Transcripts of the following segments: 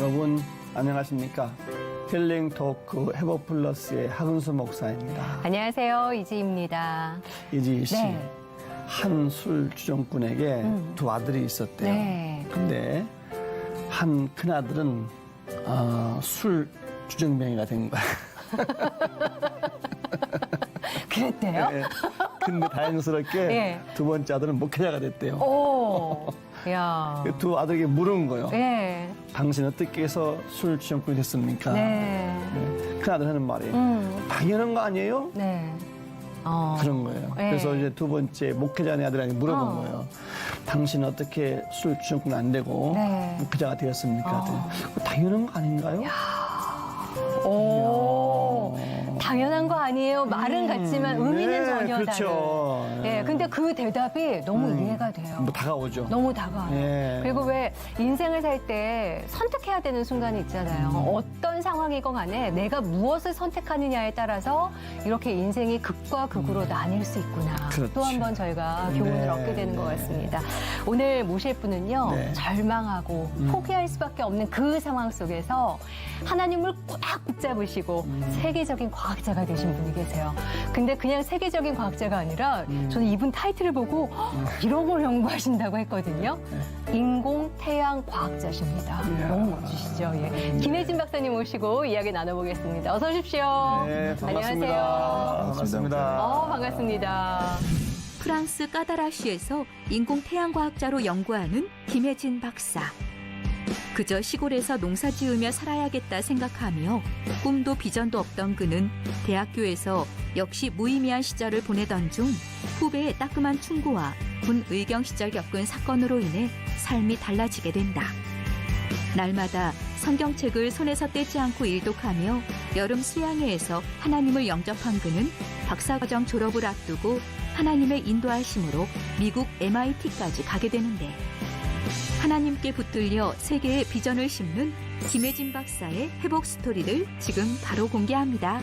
여러분 안녕하십니까? 힐링 토크 회복 플러스의 하근수 목사입니다. 안녕하세요, 이지입니다. 이지 씨, 네. 한 술 주정꾼에게 두 아들이 있었대요. 네. 근데 한 큰아들은 술 주정뱅이가 된 거야. 그랬대요? 네. 근데 다행스럽게 네. 두 번째 아들은 목회자가 됐대요. 오, 야. 두 아들에게 물은 거예요. 네. 당신 어떻게 해서 술 주정꾼이 됐습니까? 네. 네. 큰아들 하는 말이 당연한 거 아니에요? 네. 그런 거예요. 네. 그래서 이제 두 번째 목회자의 아들에게 물어본 거예요. 당신 어떻게 술 주정꾼 안 되고 네. 목회자가 되었습니까? 당연한 거 아닌가요? 오. 당연한 거 아니에요. 말은 같지만 의미는 네, 전혀 그렇죠. 다른. 예, 근데 그 대답이 너무 이해가 돼요. 뭐 다가오죠. 너무 다가와요. 예. 그리고 왜 인생을 살 때 선택해야 되는 순간이 있잖아요. 어떤 상황이건 간에 내가 무엇을 선택하느냐에 따라서 이렇게 인생이 극과 극으로 나뉠 수 있구나. 그렇죠. 또 한 번 저희가 교훈을 네. 얻게 되는 것 같습니다. 오늘 모실 분은요. 네. 절망하고 포기할 수밖에 없는 그 상황 속에서 하나님을 꽉 붙잡으시고 세계적인 과학자가 되신 분이 계세요. 근데 그냥 세계적인 과학자가 아니라 저는 이분 타이틀을 보고 이런 걸 연구하신다고 했거든요. 인공 태양 과학자십니다. 너무 멋지시죠? 예. 김혜진 박사님 모시고 이야기 나눠보겠습니다. 어서 오십시오. 네, 반갑습니다. 안녕하세요. 반갑습니다. 반갑습니다. 프랑스 까다라시에서 인공 태양과학자로 연구하는 김혜진 박사. 그저 시골에서 농사 지으며 살아야겠다 생각하며 꿈도 비전도 없던 그는 대학교에서 역시 무의미한 시절을 보내던 중 후배의 따끔한 충고와 군 의경 시절 겪은 사건으로 인해 삶이 달라지게 된다. 날마다 성경책을 손에서 떼지 않고 일독하며 여름 수양회에서 하나님을 영접한 그는 박사과정 졸업을 앞두고 하나님의 인도하심으로 미국 MIT까지 가게 되는데 하나님께 붙들려 세계의 비전을 심는 김혜진 박사의 회복 스토리를 지금 바로 공개합니다.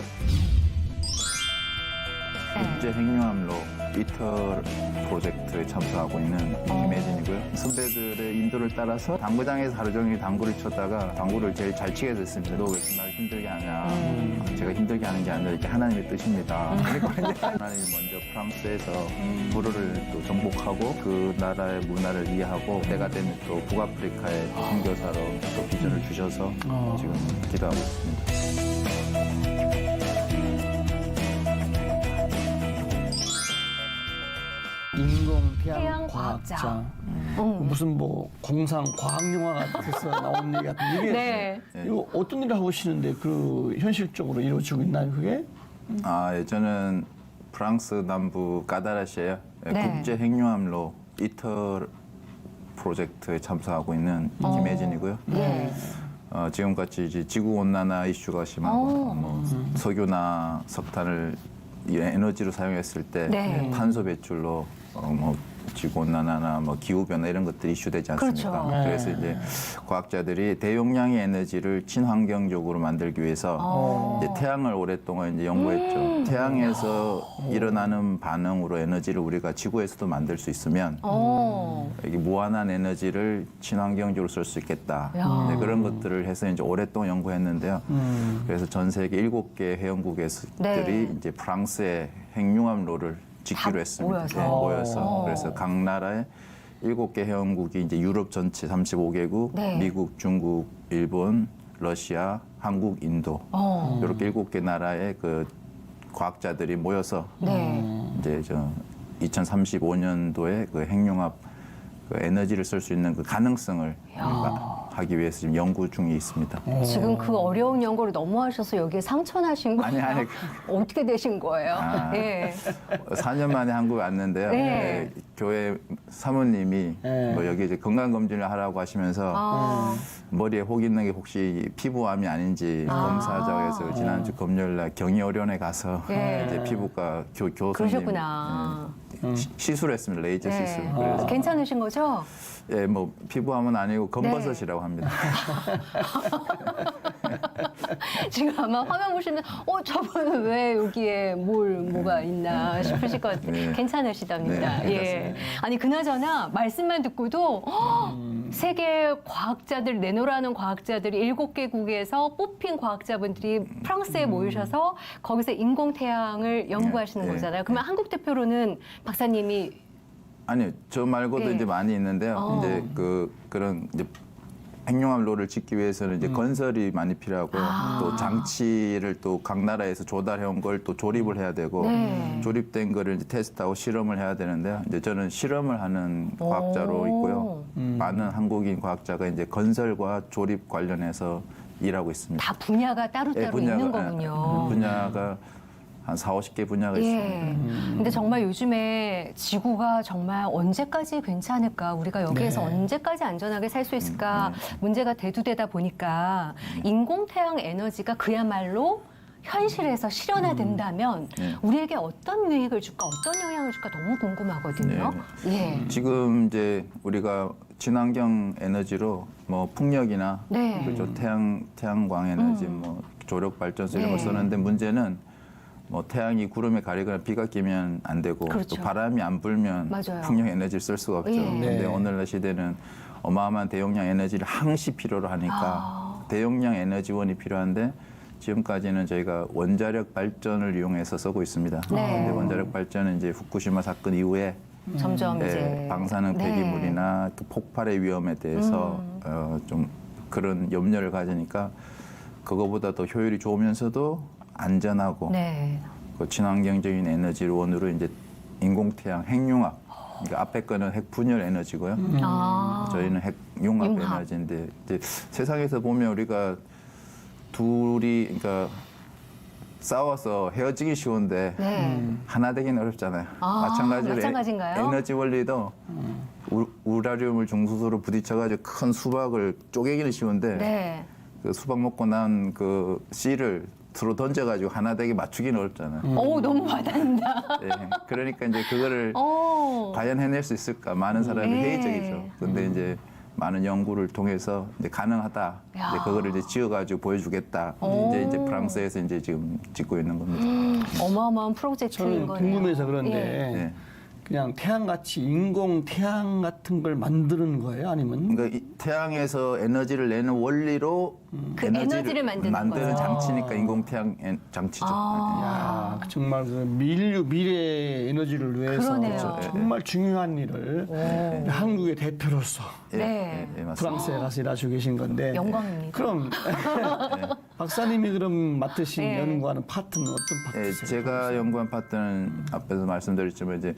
국제 핵융합로 이터 프로젝트에 참석하고 있는 김혜진이고요. 선배들의 인도를 따라서 당구장에서 하루 종일 당구를 쳤다가 당구를 제일 잘 치게 됐습니다. 너 왜 이렇게 날 힘들게 하냐. 제가 힘들게 하는 게 아니라 이렇게 하나님의 뜻입니다. 그러니까 이제 하나님이 먼저 프랑스에서 불어를 또 정복하고 그 나라의 문화를 이해하고 때가 되면 또 북아프리카의 선교사로 또 비전을 주셔서 지금 기도하고 있습니다. 인공 태양 태양 과학자. 과학자. 무슨 뭐 공상 과학 영화 같아서 나온 얘기 같은 이게 네. 이거 어떤 일을 하고 계시는데 그 현실적으로 이루어지고 있나요, 그게? 저는 프랑스 남부 까다라시에요. 네. 국제 핵융합로 이터 프로젝트에 참석하고 있는 김혜진이고요. 네. 지금같이 이제 지구 온난화 이슈가 심하고 뭐 석유나 석탄을 에너지로 사용했을 때 네. 탄소 배출로 뭐 지구 온난화나 뭐 기후 변화 이런 것들이 이슈되지 않습니까? 그렇죠. 네. 그래서 이제 과학자들이 대용량의 에너지를 친환경적으로 만들기 위해서 이제 태양을 오랫동안 이제 연구했죠. 태양에서 일어나는 반응으로 에너지를 우리가 지구에서도 만들 수 있으면 이게 무한한 에너지를 친환경적으로 쓸 수 있겠다. 네, 그런 것들을 해서 이제 오랫동안 연구했는데요. 그래서 전 세계 7개 회원국들이 네. 이제 프랑스의 핵융합로를 짓기로 했습니다. 모여서. 네, 모여서. 그래서 각 나라의 7개 회원국이 이제 유럽 전체 35개국, 네. 미국, 중국, 일본, 러시아, 한국, 인도 이렇게 7개 나라의 그 과학자들이 모여서 네. 이제 2035년도에 그 핵융합 그 에너지를 쓸 수 있는 그 가능성을 하기 위해서 지금 연구 중에 있습니다. 지금 그 어려운 연구를 너무 하셔서 여기에 상처나신 거예요? 아니. 어떻게 되신 거예요? 예. 4년 만에 한국에 왔는데요. 네. 네, 교회 사모님이 네. 뭐 여기 이제 건강검진을 하라고 하시면서 머리에 혹 있는 게 혹시 피부암이 아닌지 검사하자고 해서 지난주 금요일 날 경희어련에 가서 예. 이제 피부과 교수님 그러셨구나. 시술을 했습니다. 레이저 네. 시술. 그래서 괜찮으신 거죠? 예, 뭐 피부암은 아니고 검버섯이라고 합니다. 지금 아마 화면 보시면 저분은 왜 여기에 뭐가 있나 싶으실 것 같아요. 네. 괜찮으시답니다. 네, 예. 아니 그나저나 말씀만 듣고도 세계 과학자들 내노라는 과학자들이 7개국에서 뽑힌 과학자분들이 프랑스에 모이셔서 거기서 인공태양을 연구하시는 예, 거잖아요. 그러면 한국 대표로는 박사님이 아니요, 저 말고도 예. 이제 많이 있는데요. 어. 이제 그런 이제 핵융합로를 짓기 위해서는 이제 건설이 많이 필요하고요. 또 장치를 또 각 나라에서 조달해온 걸 또 조립을 해야 되고 네. 조립된 거를 이제 테스트하고 실험을 해야 되는데요. 이제 저는 실험을 하는 과학자로 오. 있고요. 많은 한국인 과학자가 이제 건설과 조립 관련해서 일하고 있습니다. 다 분야가 따로따로 있는 거군요. 분야가 한 40-50개 분야가 있습니다. 예. 근데 정말 요즘에 지구가 정말 언제까지 괜찮을까? 우리가 여기에서 네. 언제까지 안전하게 살 수 있을까? 문제가 대두되다 보니까 인공태양 에너지가 그야말로 현실에서 실현화된다면 네. 우리에게 어떤 유익을 줄까? 어떤 영향을 줄까? 너무 궁금하거든요. 예. 지금 이제 우리가 친환경 에너지로 뭐 풍력이나 네. 그렇죠. 태양광 에너지 뭐 조력 발전소 이런 걸 네. 쓰는데 문제는 뭐 태양이 구름에 가리거나 비가 끼면 안 되고 그렇죠. 또 바람이 안 불면 맞아요. 풍력 에너지를 쓸 수가 없죠. 예. 근데 네. 오늘날 시대는 어마어마한 대용량 에너지를 항시 필요로 하니까 대용량 에너지원이 필요한데 지금까지는 저희가 원자력 발전을 이용해서 쓰고 있습니다. 네. 근데 원자력 발전은 이제 후쿠시마 사건 이후에 점점 이제 방사능 네. 폐기물이나 그 폭발의 위험에 대해서 좀 그런 염려를 가지니까 그거보다 더 효율이 좋으면서도 안전하고 네. 그 친환경적인 에너지원으로 이제 인공태양, 핵융합. 그러니까 앞에 거는 핵분열 에너지고요. 아. 저희는 핵융합 융합. 에너지인데 이제 세상에서 보면 우리가 둘이 그러니까 싸워서 헤어지기 쉬운데 네. 하나 되기는 어렵잖아요. 아, 마찬가지로 마찬가지인가요? 에너지 원리도 우라늄을 중수소로 부딪혀가지고 큰 수박을 쪼개기는 쉬운데 네. 그 수박 먹고 난 그 씨를 들어 던져가지고 하나 되게 맞추기는 어렵잖아요. 오, 너무 와닿는다. 예, 그러니까 이제 그거를 오. 과연 해낼 수 있을까? 많은 사람이 네. 회의적이죠. 근데 이제 많은 연구를 통해서 이제 가능하다. 야. 이제 그거를 이제 지어가지고 보여주겠다. 오. 이제 프랑스에서 이제 지금 짓고 있는 겁니다. 어마어마한 프로젝트인 저는 거네요. 궁금해서 그런데 예. 예. 그냥 태양같이 인공 태양 같은 걸 만드는 거예요? 아니면 그러니까 이 태양에서 에너지를 내는 원리로 그 에너지를 만드는 거죠. 장치니까 인공태양 장치죠. 아. 야, 정말 그 인류 미래 에너지를 위해서 그러네요. 정말 중요한 일을 한국의 대표로서 예, 네. 예, 맞습니다. 프랑스에 가서 일하시고 계신 건데 영광입니다. 그럼 박사님이 그럼 맡으신 네. 연구하는 파트는 어떤 예, 파트세요? 제가 연구한 파트는 앞에서 말씀드렸지만 이제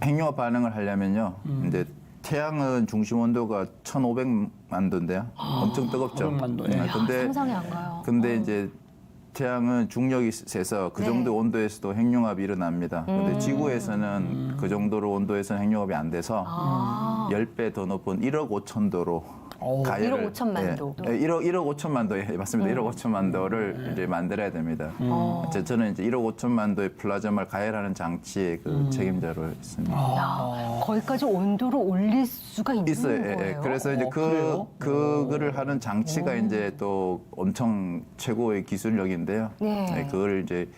핵융합 반응을 하려면요. 이제 태양은 중심 온도가 1,500만 도인데요. 엄청 뜨겁죠. 500만 도, 예. 야, 근데 상상이 안 가요. 근데 이제 태양은 중력이 세서 그 네. 정도 온도에서도 핵융합이 일어납니다. 근데 지구에서는 그 정도로 온도에서는 핵융합이 안 돼서 아. 10배 더 높은 1억 5천 도로 오. 가열을 1억 5천만 도. 1억 5천만 도, 예, 맞습니다. 1억 5천만 도를 이제 만들어야 됩니다. 저는 이제 1억 5천만 도의 플라즈마를 가열하는 장치의 그 책임자로 있습니다. 야, 거기까지 온도를 올릴 수가 있는 있어요. 예, 예. 거예요. 그래서 이제 그래요? 그거를 하는 장치가 이제 또 엄청 최고의 기술력인데요. 네. 그걸 이제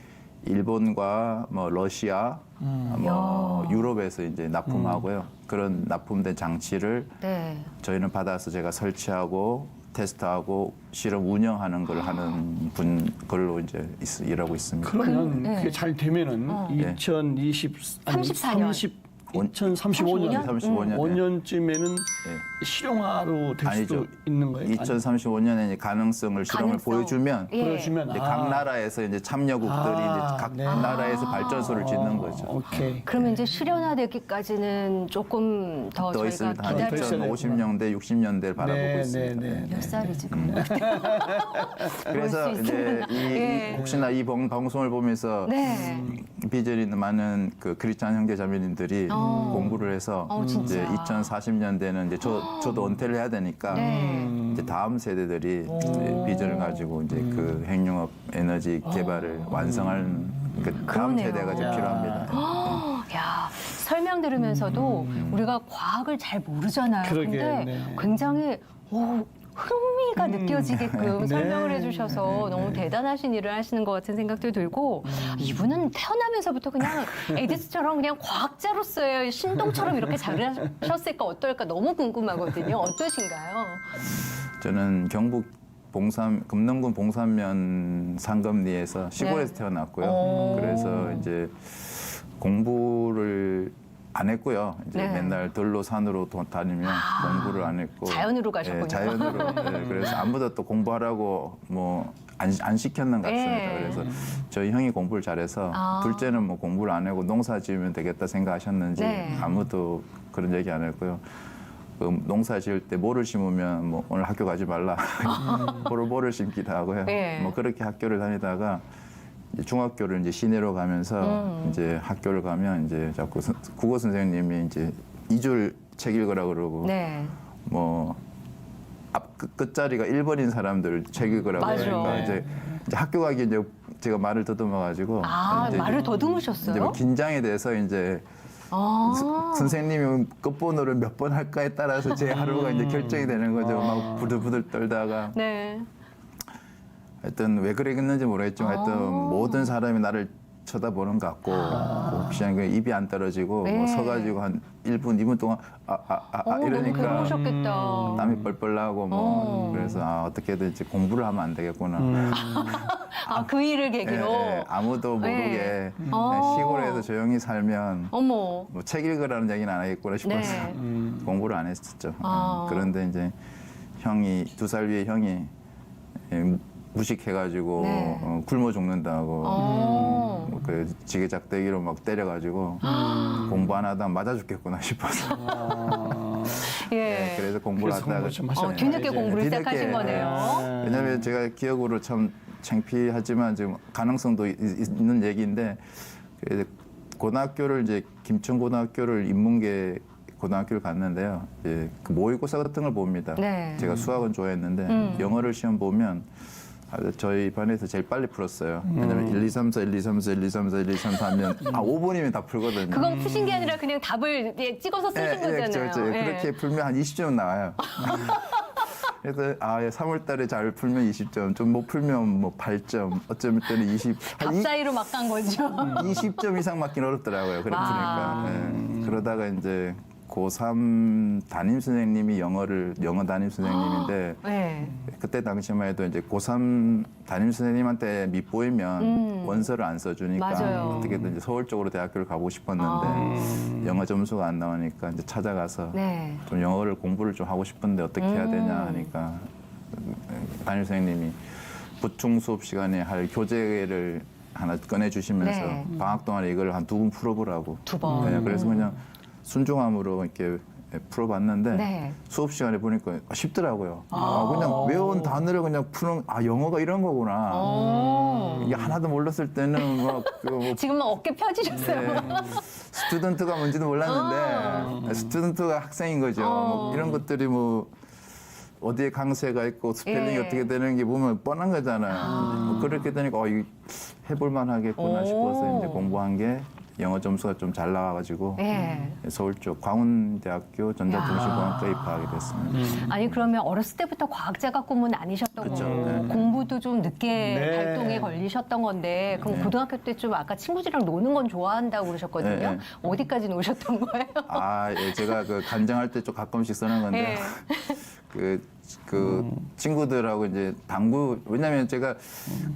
일본과 뭐 러시아, 뭐 유럽에서 이제 납품하고요. 그런 납품된 장치를 네. 저희는 받아서 제가 설치하고 테스트하고 실험 운영하는 걸 하는 걸로 이제 일하고 있습니다. 그러면 네. 그게 잘 되면은 2020 아니 34년. 2035년 35년. 5년쯤에는 실용화로 될 수도 아니죠. 있는 거예요? 2035년에 가능성을 실험을 가능성. 보여주면 예. 보여주면 이제 각 나라에서 이제 참여국들이 이제 각 네. 나라에서 발전소를 짓는 거죠. 오케이. 그러면 이제 실현화되기까지는 조금 더 더 저희가 있습니다. 한 기다려. 있어야 2050년대, 60년대를 바라보고 네, 있습니다. 네, 네. 몇 살이지 그럼? 그래서 볼수 이제 예. 혹시나 이 방송을 보면서 네. 비전이 있는 많은 그 크리스찬 형제 자매님들이 공부를 해서 진짜. 이제 2040년대는 이제 저도 은퇴를 해야 되니까 네. 이제 다음 세대들이 이제 비전을 가지고 이제 그 핵융합 에너지 개발을 완성하는 그 다음 그러네요. 세대가 이제 필요합니다. 야, 설명 들으면서도 우리가 과학을 잘 모르잖아요. 그러게, 근데 네. 굉장히 흥미가 느껴지게끔 네. 설명을 해주셔서 너무 대단하신 일을 하시는 것 같은 생각도 들고 이분은 태어나면서부터 그냥 에디슨처럼 그냥 과학자로서의 신동처럼 이렇게 자라셨을까 어떨까 너무 궁금하거든요. 어떠신가요? 저는 경북 금능군 봉산면 상금리에서 시골에서 네. 태어났고요. 오. 그래서 이제 공부를 안 했고요. 이제 네. 맨날 들로 산으로 다니며 공부를 안 했고 자연으로 가셨군요. 예, 자연으로. 예, 그래서 아무도 또 공부하라고 뭐 안 시켰는 것 같습니다. 네. 그래서 저희 형이 공부를 잘해서 아. 둘째는 뭐 공부를 안 하고 농사 지으면 되겠다 생각하셨는지 네. 아무도 그런 얘기 안 했고요. 그 농사 지을 때 모를 심으면 뭐 오늘 학교 가지 말라. 모를 심기도 하고요. 네. 뭐 그렇게 학교를 다니다가 이제 중학교를 이제 시내로 가면서 이제 학교를 가면 이제 자꾸 국어 선생님이 이제 2줄 책 읽으라 그러고 네. 뭐 끝자리가 1번인 사람들 책 읽으라고 맞아. 그러니까 이제 학교 가기 이제 제가 말을 더듬어 가지고 말을 더듬으셨어요? 이제 뭐 긴장에 대해서 이제 아. 선생님이 끝번호를 몇 번 할까에 따라서 제 하루가 이제 결정이 되는 거죠. 막 부들부들 떨다가 네. 하여튼 왜 그랬는지 모르겠지만 하여튼 모든 사람이 나를 쳐다보는 것 같고 혹시 그 입이 안 떨어지고 네. 뭐 서가지고 한 1분, 2분 동안 너무 이러니까 괴로우셨겠다. 땀이 뻘뻘 나고 뭐 그래서 어떻게든 이제 공부를 하면 안 되겠구나. 그 일을 계기로. 아무도 모르게 네. 그냥 시골에서 조용히 살면 어머. 뭐 책 읽으라는 얘기는 안 하겠구나 싶어서 네. 공부를 안 했었죠. 아. 그런데 이제 형이 2살 위에 형이 무식해가지고 네. 굶어 죽는다고 그 지게작대기로 막 때려가지고 공부 안 하다 맞아 죽겠구나 싶어서 예. 네, 그래서 공부를 그래서 하다가 공부 좀 하셨네요. 뒤늦게 이제. 공부를 뒤늦게, 시작하신 거네요. 왜냐하면 제가 기억으로 참 창피하지만 지금 가능성도 있는 얘기인데 그래서 고등학교를 이제 김천고등학교를 인문계 고등학교를 갔는데요. 이제 그 모의고사 같은 걸 봅니다. 네. 제가 수학은 좋아했는데 영어를 시험 보면 저희 반에서 제일 빨리 풀었어요. 왜냐면 1, 2, 3, 4, 1, 2, 3, 4, 1, 2, 3, 4, 1, 2, 3, 4 하면 5분이면 다 풀거든요. 그건 푸신 게 아니라 그냥 답을 찍어서 쓰신 거잖아요. 그렇죠. 예. 그렇게 풀면 한 20점은 나와요. 그래서 3월 달에 잘 풀면 20점, 좀 못 풀면 뭐 8점, 어쩌면 때는 20. 답 사이로 막 간 거죠. 20점 이상 맞긴 어렵더라고요. 그래 와. 보니까. 예. 그러다가 이제 고3 담임 선생님이 영어 담임 선생님인데 네. 그때 당시만 해도 이제 고3 담임 선생님한테 밉보이면 원서를 안 써주니까 맞아요. 어떻게든 이제 서울 쪽으로 대학교를 가고 싶었는데 영어 점수가 안 나오니까 이제 찾아가서 네. 좀 영어를 공부를 좀 하고 싶은데 어떻게 해야 되냐 하니까 담임 선생님이 부충 수업 시간에 할 교재를 하나 꺼내주시면서 네. 방학 동안에 이걸 한 2번 풀어보라고. 2번. 네, 그래서 그냥 순종함으로 이렇게 풀어봤는데 네. 수업 시간에 보니까 쉽더라고요. 그냥 외운 단어를 그냥 푸는 영어가 이런 거구나. 이게 하나도 몰랐을 때는 막 뭐 지금 막 어깨 펴지셨어요. 네. 스튜던트가 뭔지도 몰랐는데 스튜던트가 학생인 거죠. 뭐 이런 것들이 뭐 어디에 강세가 있고 스펠링이 예. 어떻게 되는 게 보면 뻔한 거잖아요. 뭐 그렇게 되니까 이거 해볼만 하겠구나 싶어서 이제 공부한 게 영어 점수가 좀 잘 나와가지고 예. 서울 쪽 광운대학교 전자통신공학과에 입학하게 됐습니다. 아니 그러면 어렸을 때부터 과학자가 꿈은 아니셨던 그쵸. 거고 네. 공부도 좀 늦게 네. 발동에 걸리셨던 건데 그럼 네. 고등학교 때 좀 아까 친구들이랑 노는 건 좋아한다고 그러셨거든요. 네. 어디까지 노셨던 거예요? 예, 제가 그 간증할 때 좀 가끔씩 쓰는 건데 예. 그 친구들하고 이제 당구 왜냐면 제가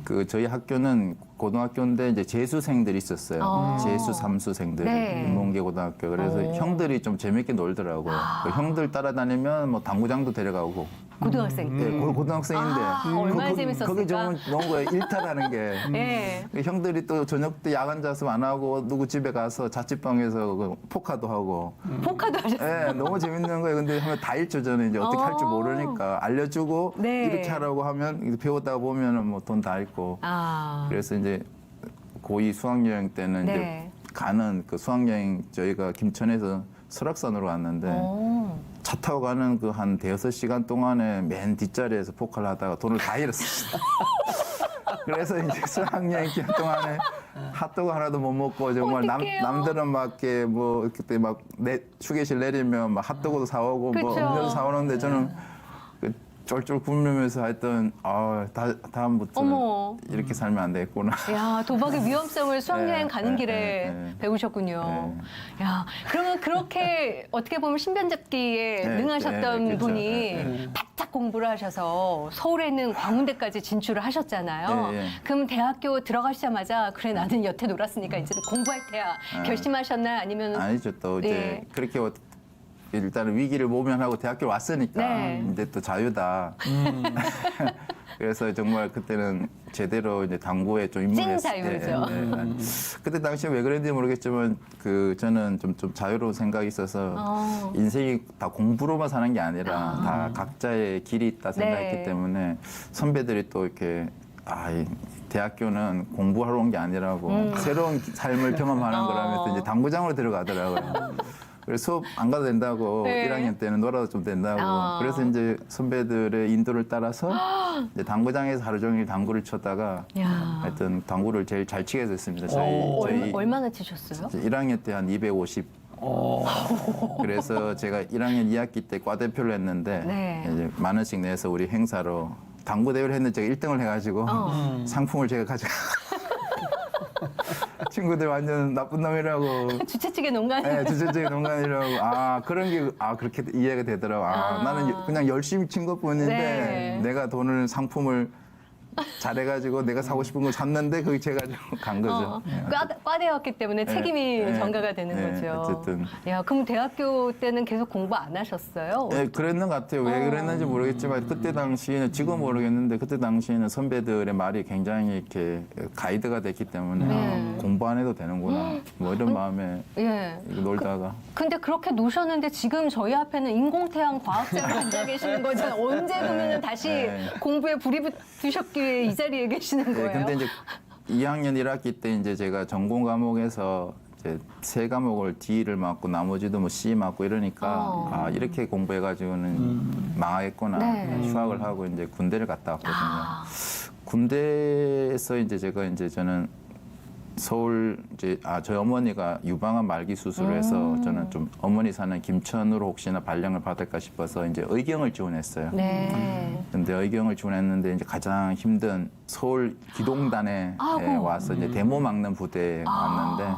그 저희 학교는 고등학교인데 이제 재수생들이 있었어요. 재수 삼수생들 네. 인문계 고등학교 그래서 형들이 좀 재밌게 놀더라고요. 그 형들 따라다니면 뭐 당구장도 데려가고 고등학생 때. 예, 고등학생인데 얼마나 재밌었을까? 거기 좋은 거예요. 일탈하는 게. 예. 그 형들이 또 저녁 때 야간 자습 안 하고 누구 집에 가서 자취방에서 그 포카도 하고. 포카도 하셨어요. 예, 너무 재밌는 거예요. 근데 하면 다 잃죠. 저는 이제 어떻게 할 줄 모르니까 알려주고 네. 이렇게 하라고 하면 배웠다가 보면은 뭐 돈 다 잃고. 아. 그래서 이제 고2 수학여행 때는 네. 이제 가는 그 수학여행 저희가 김천에서 설악산으로 갔는데 오. 차 타고 가는 그 한 대여섯 시간 동안에 맨 뒷자리에서 포카를 하다가 돈을 다 잃었어요. 그래서 이제 수학여행 기간 동안에 핫도그 하나도 못 먹고 정말 어떡해요? 남들은 막 이렇게 뭐 그때 막 휴게실 내리면 막 핫도그도 사오고 뭐 그쵸. 음료도 사오는데 저는 그 쫄쫄 굶으면서 했던 다음부터는 어머. 이렇게 살면 안 되겠구나. 야, 도박의 위험성을 수학여행 네, 가는 네, 길에 네. 배우셨군요. 야, 그러면 그렇게 어떻게 보면 신변잡기에 네, 능하셨던 네, 그렇죠. 분이 네, 바짝 공부를 하셔서 서울에 있는 광운대까지 진출을 하셨잖아요. 네, 네. 그럼 대학교 들어가시자마자 그래 나는 여태 놀았으니까 이제 공부할 테야 결심하셨나요? 아니면 아니죠. 또 이제 네. 그렇게 일단은 위기를 모면하고 대학교 왔으니까 네. 이제 또 자유다. 그래서 정말 그때는 제대로 이제 당구에 좀 입문했을 찐 자유죠. 그때 당시에 왜 그랬는지 모르겠지만 저는 좀 자유로운 생각이 있어서 인생이 다 공부로만 사는 게 아니라 다 각자의 길이 있다 생각했기 네. 때문에 선배들이 또 이렇게 이 대학교는 공부하러 온 게 아니라고 새로운 삶을 경험하는 거라면서 이제 당구장으로 들어가더라고요. 그래서 수업 안 가도 된다고 네. 1학년 때는 놀아도 좀 된다고 아. 그래서 이제 선배들의 인도를 따라서 이제 당구장에서 하루 종일 당구를 쳤다가 야. 하여튼 당구를 제일 잘 치게 됐습니다. 얼마나 치셨어요? 1학년 때 한 250. 그래서 제가 1학년 2학기 때 과대표를 했는데 네. 이제 만 원씩 내서 우리 행사로 당구 대회를 했는데 제가 1등을 해가지고 상품을 제가 가져가. 친구들 완전 나쁜 놈이라고. 주최 농간. 네, 주최적인 농간이라고. 그런 게, 그렇게 이해가 되더라고. 나는 그냥 열심히 친 것 뿐인데, 네. 내가 돈을, 상품을 잘해가지고 내가 사고 싶은 걸 샀는데, 그게 제가 간 거죠. 과대였기 때문에 책임이 네. 전가가 되는 네, 거죠. 어쨌든. 야, 그럼 대학교 때는 계속 공부 안 하셨어요? 네, 그랬는 것 같아요. 왜 그랬는지 모르겠지만, 그때 당시에는, 지금 모르겠는데, 그때 당시에는 선배들의 말이 굉장히 이렇게 가이드가 됐기 때문에, 네. 공부 안 해도 되는구나. 뭐 이런 마음에 예. 놀다가. 근데 그렇게 노셨는데 지금 저희 앞에는 인공태양 과학자로 앉아 계시는 거잖아요. 언제 그러면 다시 네. 공부에 불이 붙으셨기 위해 이 자리에 계시는 거예요? 네, 근데 이제 2학년 1학기 때 이제 제가 전공 과목에서 이제 3과목을 D를 맞고 나머지도 뭐 C 맞고 이러니까 이렇게 공부해가지고는 망하겠구나. 네. 휴학을 하고 이제 군대를 갔다 왔거든요. 군대에서 이제 저는 서울 저희 어머니가 유방암 말기 수술을 해서 저는 좀 어머니 사는 김천으로 혹시나 발령을 받을까 싶어서 이제 의경을 지원했어요. 네. 근데 의경을 지원했는데 이제 가장 힘든 서울 기동단에 와서 이제 데모 막는 부대에 왔는데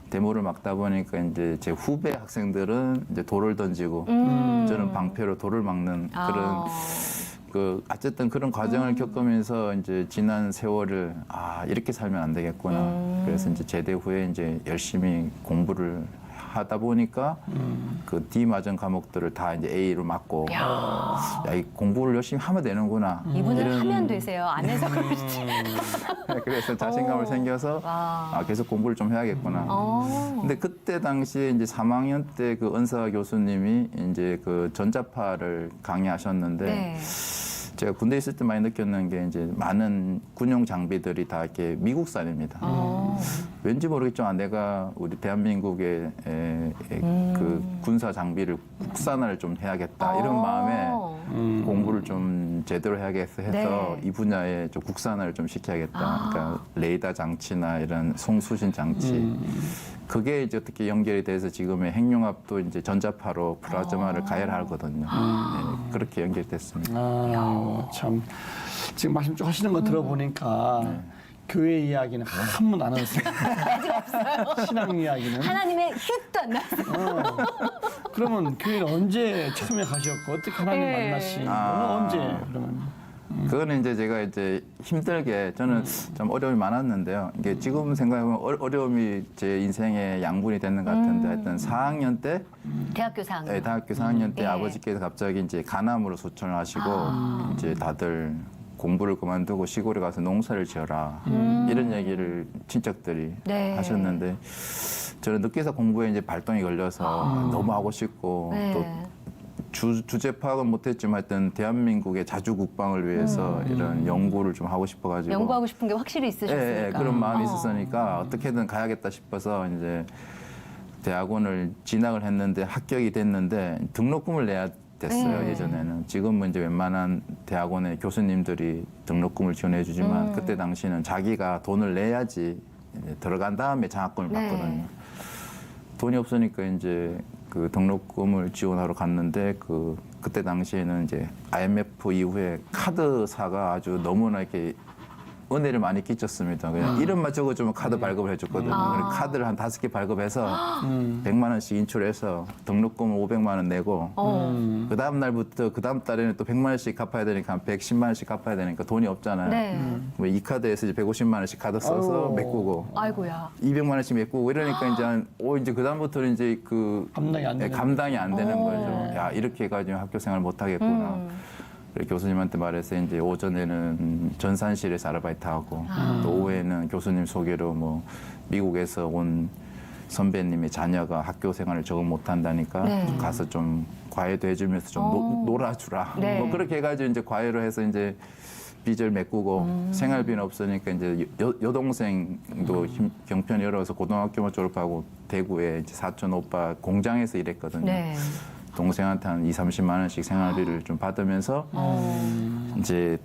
데모를 막다 보니까 이제 제 후배 학생들은 이제 돌을 던지고 저는 방패로 돌을 막는 그런 어쨌든 그런 과정을 겪으면서 이제 지난 세월을 이렇게 살면 안 되겠구나. 그래서 이제 제대 후에 이제 열심히 공부를 하다 보니까 그 D 맞은 과목들을 다 이제 A로 맞고 이 공부를 열심히 하면 되는구나. 이분은 하면 되세요. 안 해서 그러시지. 그래서 자신감을 생겨서 계속 공부를 좀 해야겠구나. 근데 그때 당시에 이제 3학년 때 그 은사 교수님이 이제 그 전자파를 강의하셨는데 네. 제가 군대에 있을 때 많이 느꼈는 게 이제 많은 군용 장비들이 다 이렇게 미국산입니다. 왠지 모르겠지만 내가 우리 대한민국의 그 군사 장비를 국산화를 좀 해야겠다 이런 마음에 공부를 좀 제대로 해야겠어 해서 네. 이 분야에 좀 국산화를 좀 시켜야겠다. 그러니까 레이더 장치나 이런 송수신 장치. 그게 이제 어떻게 연결이 돼서 지금의 핵융합도 이제 전자파로 플라즈마를 가열하거든요. 네, 그렇게 연결됐습니다. 참 지금 말씀 쭉 하시는 거 들어보니까 교회 이야기는 한 번 안 하셨어요. 아직 없어요. 신앙 이야기는. 하나님의 휙도 안 났어요. 그러면 교회는 언제 처음에 가셨고 어떻게 하나님 네. 만나신 거는 언제 그러면? 그거는 이제 제가 이제 힘들게 저는 좀 어려움이 많았는데요. 이게 지금 생각해보면 어려움이 제 인생의 양분이 되는 것 같은데 하여튼 4학년 때 대학교 4학년. 네, 대학교 4학년 때 예. 아버지께서 갑자기 이제 간암으로 소천을 하시고 이제 다들 공부를 그만두고 시골에 가서 농사를 지어라 이런 얘기를 친척들이 네. 하셨는데 저는 늦게서 공부에 이제 발동이 걸려서 너무 하고 싶고 네. 또 주제 파악은 못했지만 하여튼 대한민국의 자주 국방을 위해서 이런 연구를 좀 하고 싶어가지고 연구하고 싶은 게 확실히 있으셨으니까. 예, 그런 마음이 있었으니까 어떻게든 가야겠다 싶어서 이제 대학원을 진학을 했는데 합격이 됐는데 등록금을 내야 됐어요. 네. 예전에는. 지금은 이제 웬만한 대학원의 교수님들이 등록금을 지원해 주지만 그때 당시는 자기가 돈을 내야지 이제 들어간 다음에 장학금을 네. 받거든요. 돈이 없으니까 이제 그 등록금을 지원하러 갔는데 그때 당시에는 이제 IMF 이후에 카드사가 아주 너무나 이렇게 은혜를 많이 끼쳤습니다. 그냥 이름만 적어주면 카드 발급을 해줬거든요. 그래서 카드를 한 5개 발급해서 100만 원씩 인출해서 등록금을 500만 원 내고 그 다음 날부터 그 다음 달에는 또 100만 원씩 갚아야 되니까 한 110만 원씩 갚아야 되니까 돈이 없잖아요. 네. 뭐이 카드에서 이제 150만 원씩 카드 써서 아이고. 메꾸고 아이고야. 200만 원씩 메꾸고 이러니까 이제 그 다음부터는 이제 감당이 안 되는 감당이 안 되는 거죠. 야 이렇게 해가지고 학교 생활 못 하겠구나. 그래서 교수님한테 말해서 이제 오전에는 전산실에서 아르바이트하고 또 오후에는 교수님 소개로 뭐 미국에서 온 선배님의 자녀가 학교 생활을 적응 못 한다니까 네. 가서 좀 과외도 해주면서 좀 놀아주라. 네. 뭐 그렇게 해가지고 이제 과외로 해서 이제 빚을 메꾸고 생활비는 없으니까 이제 여동생도 경편이 어려워서 고등학교만 졸업하고 대구에 이제 사촌 오빠 공장에서 일했거든요. 네. 동생한테 한 30만 원씩 생활비를 좀 받으면서 이제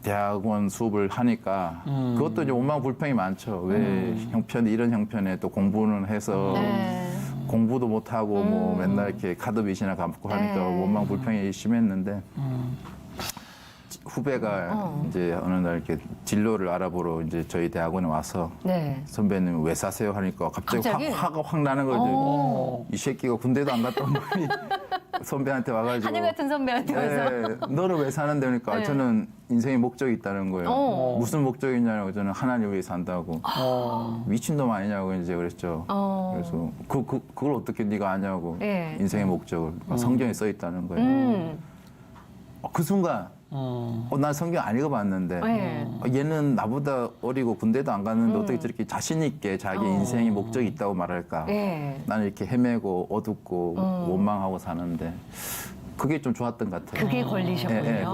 대학원 수업을 하니까 그것도 이제 원망 불평이 많죠. 왜 형편이 이런 형편에 또 공부는 해서 네. 공부도 못 하고 뭐 맨날 이렇게 카드 빚이나 갚고 하니까 네. 원망 불평이 심했는데 후배가 이제 어느 날 이렇게 진로를 알아보러 이제 저희 대학원에 와서 네. 선배님 왜 사세요 하니까 갑자기 갑자기? 화가 확 나는 거죠. 이 새끼가 군대도 안 갔다 온 놈이 선배한테 와가지고 하늘 같은 선배한테 와서. 네, 너를 왜 사는데 그러니까 네. 저는 인생에 목적이 있다는 거예요. 무슨 목적이 있냐고 저는 하나님 위해 산다고. 미친놈 아니냐고 이제 그랬죠. 그래서 그걸 어떻게 네가 아냐고. 네. 인생의 목적을 성경에 써 있다는 거예요. 그 순간 난 성경 안 읽어봤는데 네. 얘는 나보다 어리고 군대도 안 갔는데 어떻게 저렇게 자신 있게 자기 인생의 목적이 있다고 말할까. 네. 나는 이렇게 헤매고 어둡고 원망하고 사는데 그게 좀 좋았던 것 같아요. 그게 걸리셨군요. 예,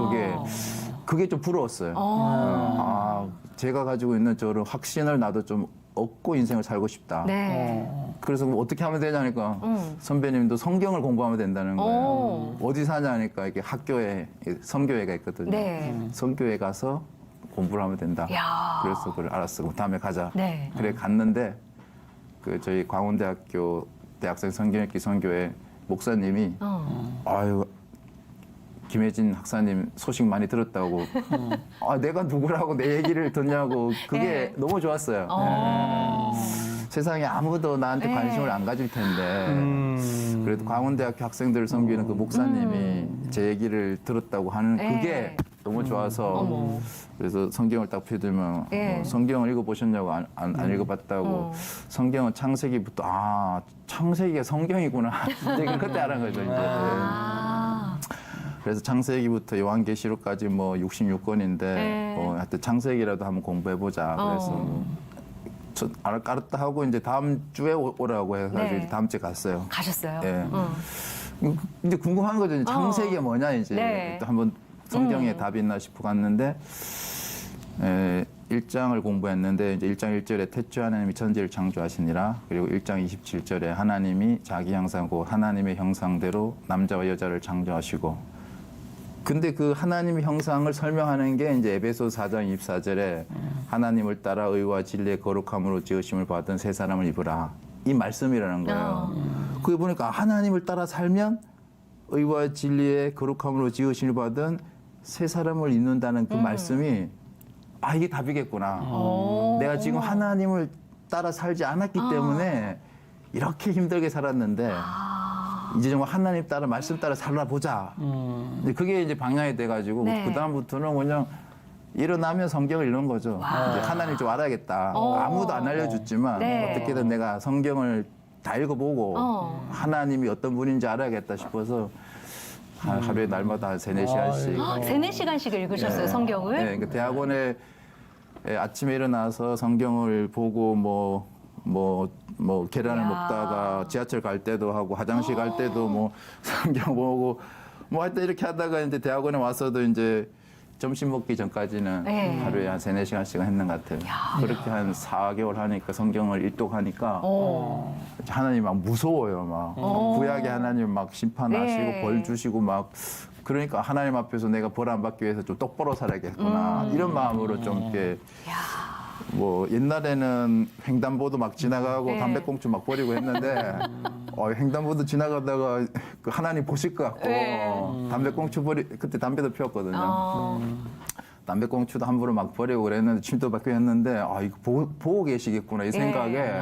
그게 좀 부러웠어요. 아, 제가 가지고 있는 저런 확신을 나도 좀 얻고 인생을 살고 싶다. 네. 그래서 뭐 어떻게 하면 되냐니까 선배님도 성경을 공부하면 된다는 거예요. 어디 사냐니까 이게 학교에 선교회가 있거든요. 네. 선교회 가서 공부를 하면 된다. 야. 그래서 그래 알았어. 그럼 다음에 가자. 네. 그래 갔는데 그 저희 광운대학교 대학생 성경읽기 선교회 목사님이 아유 김혜진 학사님 소식 많이 들었다고 아 내가 누구라고 내 얘기를 듣냐고 그게 네. 너무 좋았어요. 네. 세상에 아무도 나한테 네. 관심을 안 가질 텐데 그래도 광운대학교 학생들을 섬기는 그 목사님이 제 얘기를 들었다고 하는 네. 그게 너무 좋아서 어머. 그래서 성경을 딱 펴들면 네. 성경을 읽어보셨냐고 안 읽어봤다고 성경은 창세기부터 아 창세기가 성경이구나 이제 그때 알은 거죠 이제. 아. 그래서 창세기부터 요한계시록까지 뭐 66권인데 네. 하여튼 창세기라도 한번 공부해보자 그래서 저 알았다 하고 이제 다음 주에 오라고 해가지고 네. 다음 주에 갔어요. 가셨어요? 예. 이제 궁금한 거죠. 이제 창세기가 뭐냐 이제 네. 또 한번 성경에 답이 있나 싶어 갔는데 1장을 공부했는데 이제 1장 1절에 태초에 하나님이 천지를 창조하시니라 그리고 1장 27절에 하나님이 자기 형상고 하나님의 형상대로 남자와 여자를 창조하시고 근데 그 하나님의 형상을 설명하는 게 이제 에베소 4장 24절에 하나님을 따라 의와 진리의 거룩함으로 지으심을 받은 새 사람을 입으라 이 말씀이라는 거예요. 그게 보니까 하나님을 따라 살면 의와 진리의 거룩함으로 지으심을 받은 새 사람을 입는다는 그 말씀이 아 이게 답이겠구나. 내가 지금 하나님을 따라 살지 않았기 때문에 이렇게 힘들게 살았는데 이제 정말 하나님 따라 말씀 따라 살아보자. 근데 그게 이제 방향이 돼가지고 네. 그 다음부터는 그냥 일어나면 성경을 읽는 거죠. 이제 하나님 좀 알아야겠다. 아무도 안 알려줬지만 네. 어떻게든 내가 성경을 다 읽어보고 하나님이 어떤 분인지 알아야겠다 싶어서 하루에 날마다 한 3-4시간씩 3-4시간씩 읽으셨어요, 성경을? 네, 그러니까 대학원에 아침에 일어나서 성경을 보고 뭐 계란을 이야. 먹다가 지하철 갈 때도 하고 화장실 갈 때도 뭐 성경 보고 뭐 하여튼 이렇게 하다가 이제 대학원에 와서도 이제 점심 먹기 전까지는 네. 하루에 한 3-4시간씩 했는 것 같아요. 그렇게 한 4개월 하니까 성경을 일독하니까 하나님 막 무서워요. 막 구약의 하나님 막 심판하시고 네. 벌 주시고 막 그러니까 하나님 앞에서 내가 벌 안 받기 위해서 좀 똑바로 살아야겠구나 이런 마음으로 좀 이렇게 뭐 옛날에는 횡단보도 막 지나가고 네. 담배꽁초 막 버리고 했는데 횡단보도 지나가다가 그 하나님 보실 것 같고 네. 담배꽁초 그때 담배도 피웠거든요. 어. 담배꽁초도 함부로 막 버리고 그랬는데 침도 받고 했는데 이거 보고 계시겠구나 이 생각에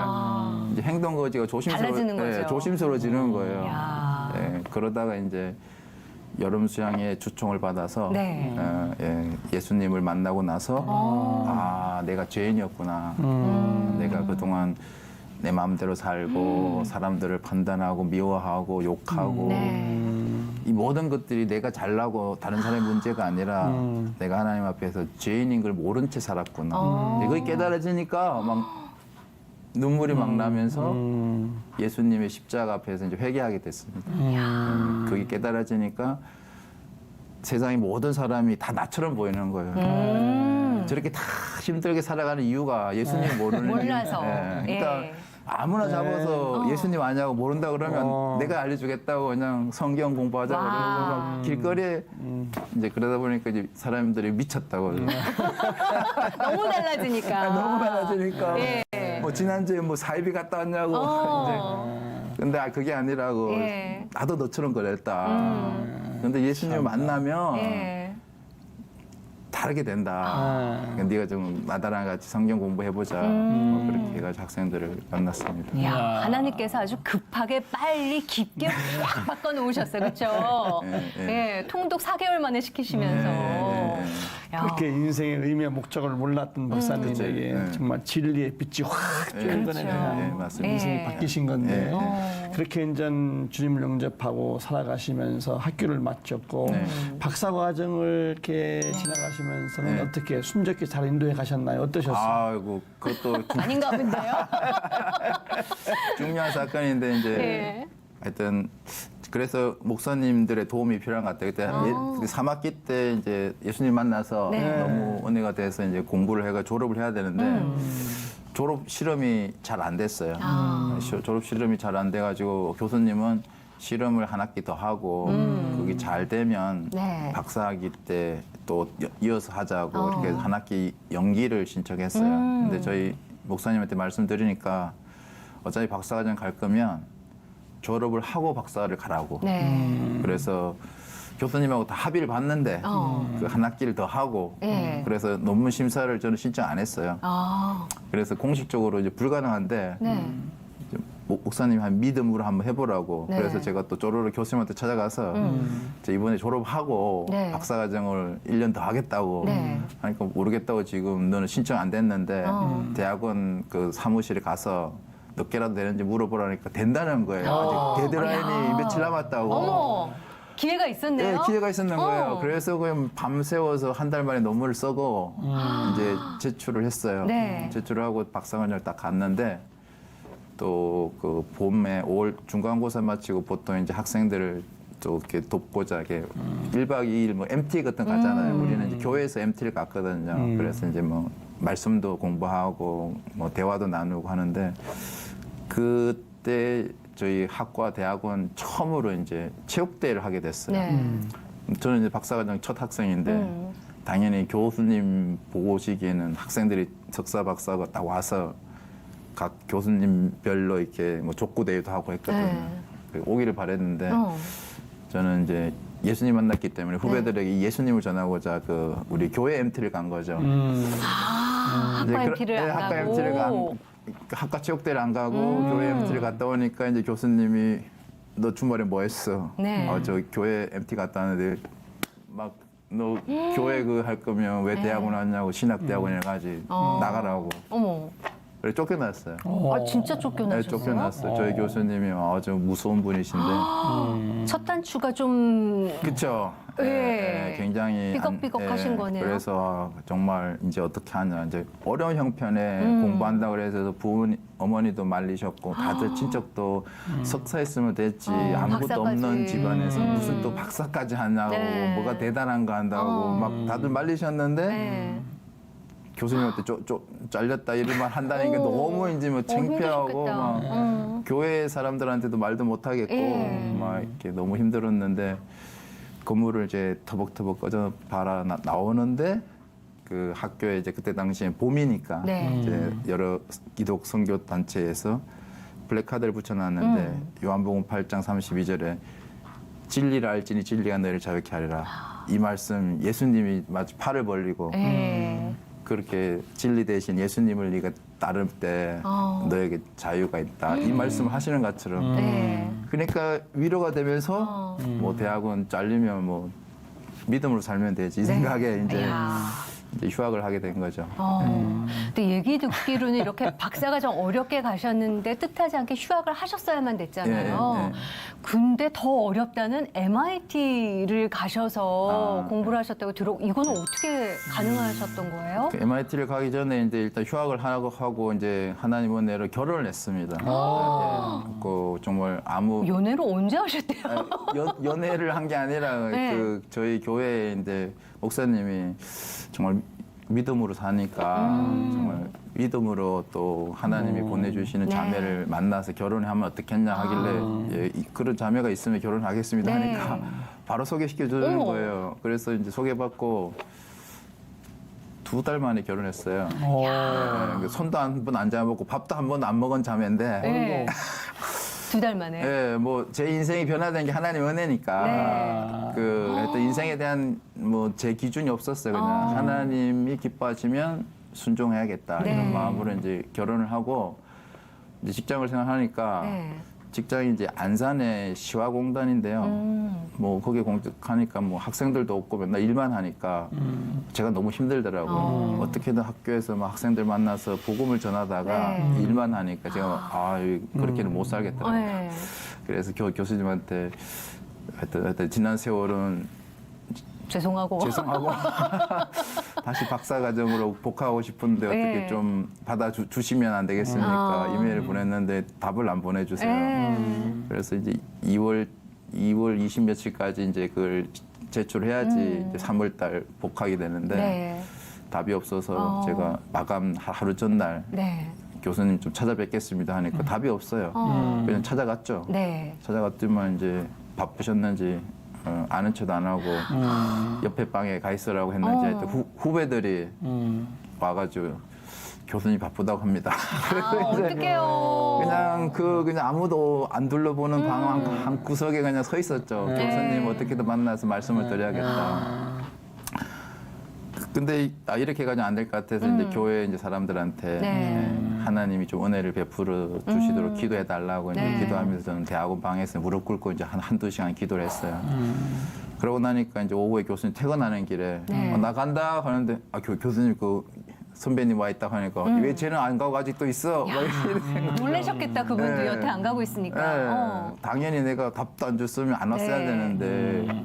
이제 행동 거지가 달라지는 거죠. 조심스러워지는 거예요. 야. 그러다가 이제 여름 수양의 초청을 받아서 네. 예수님을 만나고 나서 내가 죄인이었구나. 내가 그동안 내 마음대로 살고 사람들을 판단하고 미워하고 욕하고 네. 이 모든 것들이 내가 잘나고 다른 사람의 문제가 아니라 내가 하나님 앞에서 죄인인 걸 모른 채 살았구나. 그게 깨달아지니까 막 눈물이 막 나면서 예수님의 십자가 앞에서 이제 회개하게 됐습니다. 그게 깨달아지니까 세상의 모든 사람이 다 나처럼 보이는 거예요. 저렇게 다 힘들게 살아가는 이유가 예수님 모르는 몰라서. 그러니까 예. 아무나 잡아서 예수님 아냐고 모른다 그러면 내가 알려주겠다고 그냥 성경 공부하자 그러고 막 길거리에 이제 그러다 보니까 이제 사람들이 미쳤다고 너무 달라지니까. 너무 달라지니까 예. 뭐 지난주에 뭐 사이비 갔다 왔냐고 이제 근데 그게 아니라고 예. 나도 너처럼 그랬다. 근데 예수님 만나면 예. 다르게 된다. 그러니까 네가 좀 나다랑 같이 성경 공부해보자. 뭐 그렇게 해가지고 학생들을 만났습니다. 이야, 하나님께서 아주 급하게 빨리 깊게 확 바꿔놓으셨어요. 그렇죠? 예, 통독 4개월 만에 시키시면서. 야. 그렇게 인생의 의미와 목적을 몰랐던 목사님에게 그렇죠. 정말 진리의 빛이 확 쬐는 그렇죠. 거네요. 맞습니다. 인생이 예. 바뀌신 건데요. 그렇게 이제 주님을 영접하고 살아가시면서 학교를 마쳤고 박사 과정을 이렇게 지나가시면서는 어떻게 순적히 잘 인도해 가셨나요? 어떠셨어요? 아이고 그것도 아닌가 본데요? 중요한 사건인데 이제 예. 하여튼 그래서 목사님들의 도움이 필요한 것 같아요. 그때 3학기 때 이제 예수님 만나서 네. 너무 은혜가 돼서 이제 공부를 해가 졸업을 해야 되는데 졸업 실험이 잘 안 됐어요. 졸업 실험이 잘 안 돼가지고 교수님은 실험을 한 학기 더 하고 그게 잘 되면 네. 박사학위 때 또 이어서 하자고 이렇게 한 학기 연기를 신청했어요. 근데 저희 목사님한테 말씀드리니까 어차피 박사과정 갈 거면 졸업을 하고 박사를 가라고. 네. 그래서 교수님하고 다 합의를 봤는데 그 한 학기를 더 하고 예. 그래서 논문 심사를 저는 신청 안 했어요. 아, 그래서 공식적으로 이제 불가능한데 네. 이제 목사님 한 믿음으로 한번 해보라고. 네. 그래서 제가 또 쪼로로 교수님한테 찾아가서 저 이번에 졸업하고 네. 박사과정을 1년 더 하겠다고 네. 하니까 모르겠다고 지금 너는 신청 안 됐는데 대학원 그 사무실에 가서 몇 개라도 되는지 물어보라니까 된다는 거예요. 아직 데드라인이 며칠 남았다고. 어머, 기회가 있었네요. 네, 기회가 있었는 거예요. 그래서 그냥 밤새워서 한 달 만에 논문을 쓰고 이제 제출을 했어요. 네. 제출을 하고 박사과정을 딱 갔는데 또 그 봄에 5월 중간고사 마치고 보통 이제 학생들을 또 이렇게 돕고자 이렇게 1박 2일 뭐 MT 같은 거 가잖아요. 우리는 이제 교회에서 MT를 갔거든요. 그래서 이제 뭐 말씀도 공부하고 뭐 대화도 나누고 하는데 그때 저희 학과 대학원 처음으로 이제 체육대회를 하게 됐어요. 네. 저는 이제 박사과정 첫 학생인데 당연히 교수님 보고 오시기에는 학생들이 석사 박사가 딱 와서 각 교수님별로 이렇게 뭐 족구대회도 하고 했거든요. 네. 오기를 바랬는데 저는 이제 예수님 만났기 때문에 후배들에게 이 예수님을 전하고자 그 우리 교회 MT를 간 거죠. 아, 이제 학과 MT를 안 학과 가고. MT를 학과 체육대를 안 가고 교회 MT를 갔다 오니까 이제 교수님이 너 주말에 뭐 했어? 네. 저 교회 MT 갔다 왔는데 막 너 교회 그 할 거면 왜 대학원 왔냐고 신학대학원에 가지 나가라고. 어머, 그래 쫓겨났어요. 아, 진짜 네, 쫓겨나셨어요? 쫓겨났어요. 저희 교수님이 아주 무서운 분이신데. 첫 단추가 좀 그렇죠. 예. 굉장히 삐걱삐걱하신 거네요. 그래서 정말 이제 어떻게 하냐 이제 어려운 형편에 공부한다 그래서 부모님 어머니도 말리셨고 다들 친척도 석사했으면 됐지 아무것도 박사까지. 없는 집안에서 무슨 또 박사까지 하냐고 네. 뭐가 대단한 거 한다고 막 다들 말리셨는데 네. 교수님한테 잘렸다 이런 말 한다는 게 너무 이제 뭐 창피하고 힘드셨겠다. 막 교회 사람들한테도 말도 못 하겠고 예. 막 이렇게 너무 힘들었는데 건물을 이제 터벅터벅 꺼져 봐라 나오는데 그 학교에 이제 그때 당시에 봄이니까 네. 이제 여러 기독 선교 단체에서 블랙카드를 붙여놨는데 요한복음 8장 32절에 진리를 알지니 진리가 너희를 자유케 하리라. 이 말씀 예수님이 마치 팔을 벌리고 그렇게 진리 대신 예수님을 네가 따를 때 너에게 자유가 있다. 이 말씀을 하시는 것처럼. 그러니까 위로가 되면서 뭐 대학원 잘리면 뭐 믿음으로 살면 되지 이 생각에 이제 휴학을 하게 된 거죠. 근데 얘기 듣기로는 이렇게 박사가 좀 어렵게 가셨는데 뜻하지 않게 휴학을 하셨어야만 됐잖아요. 예, 예. 근데 더 어렵다는 MIT를 가셔서 공부를 하셨다고 이거는 어떻게 가능하셨던 거예요? 그 MIT를 가기 전에 이제 일단 휴학을 하고 이제 하나님 은혜로 결혼을 했습니다. 그 정말 아무 연애를 언제 하셨대요? 연애를 한 게 아니라 네. 그 저희 교회에 이제 목사님이 정말 믿음으로 사니까 정말 믿음으로 또 하나님이 보내주시는 네. 자매를 만나서 결혼하면 어떻겠냐 하길래 예, 그런 자매가 있으면 결혼하겠습니다 네. 하니까 바로 소개시켜 주는 어머. 거예요. 그래서 이제 소개받고 2달 만에 결혼했어요. 네, 손도 한 번 안 잡아먹고 밥도 한 번 안 먹은 자매인데 네. 2달 만에. 예, 뭐 제 인생이 변화된 게 하나님 은혜니까 네. 그 하여튼 인생에 대한 뭐 제 기준이 없었어요. 그냥 하나님이 기뻐하시면 순종해야겠다 네. 이런 마음으로 이제 결혼을 하고 이제 직장을 생각하니까 네. 직장이 이제 안산의 시화공단인데요. 뭐 거기에 공직하니까 뭐 학생들도 없고 맨날 일만 하니까 제가 너무 힘들더라고요. 어떻게든 학교에서 막 학생들 만나서 복음을 전하다가 네. 일만 하니까 제가 그렇게는 못 살겠더라고요. 네. 그래서 교수님한테 하여튼 지난 세월은 죄송하고. 죄송하고 다시 박사과정으로 복학하고 싶은데 네. 어떻게 좀 받아주시면 안 되겠습니까? 이메일을 보냈는데 답을 안 보내주세요. 그래서 이제 2월 20 며칠까지 이제 그걸 제출해야지 이제 3월달 복학이 되는데 네. 답이 없어서 제가 마감 하루 전날 네. 교수님 좀 찾아뵙겠습니다 하니까 답이 없어요. 그냥 찾아갔죠. 네. 찾아갔더만 이제 바쁘셨는지 아는 척도 안 하고 옆에 방에 가 있으라고 했는지 하여튼 후배들이 와가지고 교수님 바쁘다고 합니다. 어떡해요. 그냥 아무도 안 둘러보는 방 한 구석에 그냥 서 있었죠. 교수님 어떻게든 만나서 말씀을 드려야겠다. 근데 이렇게 가지고 안 될 것 같아서 이제 교회 이제 사람들한테 네. 하나님이 좀 은혜를 베풀어 주시도록 기도해 달라고 이제 네. 기도하면서 저는 대학원 방에서 무릎 꿇고 이제 한두 시간 기도를 했어요. 그러고 나니까 이제 오후에 교수님 퇴근하는 길에 네. 나 간다 하는데 교수님 그 선배님 와 있다고 하니까 왜 쟤는 안 가고 아직도 있어? 막 이렇게 놀라셨겠다, 그분도 네. 여태 안 가고 있으니까. 네. 당연히 내가 답도 안 줬으면 안 왔어야 네. 되는데